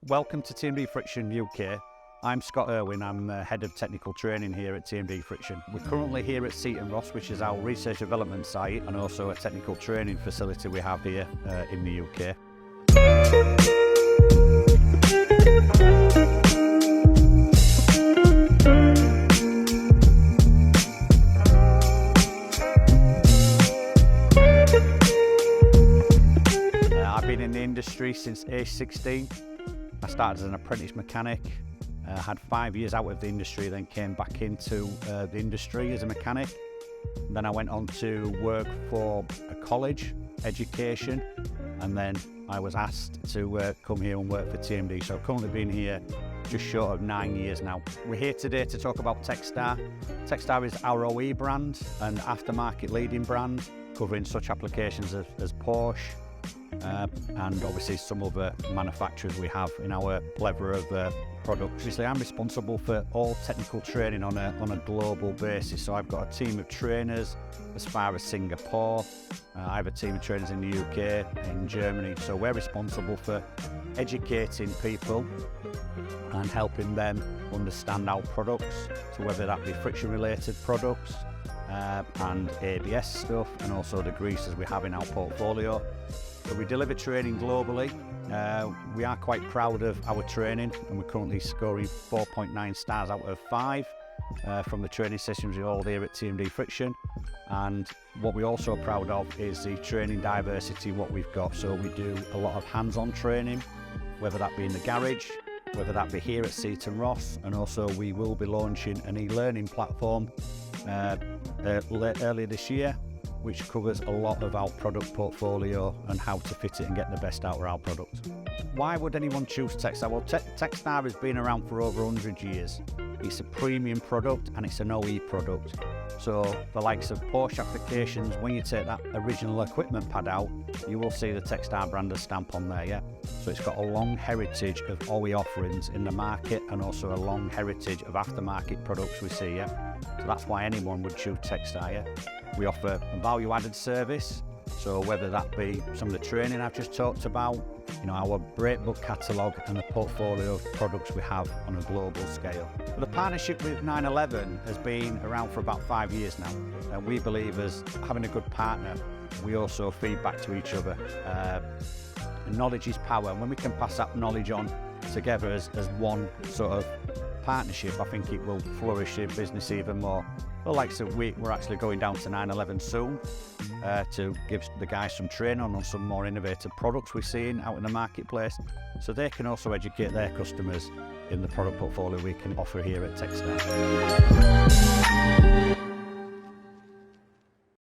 Welcome to TMD Friction UK. I'm Scott Irwin, I'm Head of Technical Training here at TMD Friction. We're currently here at Seaton Ross, which is our research development site and also a technical training facility we have here in the UK. I've been in the industry since age 16. I started as an apprentice mechanic, had 5 years out of the industry, then came back into the industry as a mechanic. Then I went on to work for a college, education, and then I was asked to come here and work for TMD. So I've currently been here just short of 9 years now. We're here today to talk about Textar. Textar is our OE brand, an aftermarket leading brand, covering such applications as Porsche, and obviously some other manufacturers we have in our plethora of products. Obviously, I'm responsible for all technical training on a global basis. So I've got a team of trainers as far as Singapore. I have a team of trainers in the UK, in Germany. So we're responsible for educating people and helping them understand our products. So whether that be friction-related products and ABS stuff, and also the greases we have in our portfolio. So we deliver training globally. We are quite proud of our training, and we're currently scoring 4.9 stars out of 5 from the training sessions we hold here at TMD Friction. And what we're also proud of is the training diversity, what we've got. So we do a lot of hands-on training, whether that be in the garage, whether that be here at Seaton Ross, and also we will be launching an e-learning platform earlier this year, which covers a lot of our product portfolio and how to fit it and get the best out of our product. Why would anyone choose Textar? Well, Textar has been around for over 100 years. It's a premium product and it's an OE product. So the likes of Porsche applications, when you take that original equipment pad out, you will see the Textar brand stamp on there, yeah? So it's got a long heritage of OE offerings in the market and also a long heritage of aftermarket products we see, yeah? So that's why anyone would choose Textar, yeah? We offer a value-added service, so whether that be some of the training I've just talked about, you know, our brake book catalogue and the portfolio of products we have on a global scale. But the partnership with 911 has been around for about 5 years now, and we believe as having a good partner, we also feed back to each other. Knowledge is power, and when we can pass that knowledge on together as one sort of partnership, I think it will flourish in business even more. Well, like I said, we're actually going down to 911 soon to give the guys some training on some more innovative products we're seeing out in the marketplace, so they can also educate their customers in the product portfolio we can offer here at Textar.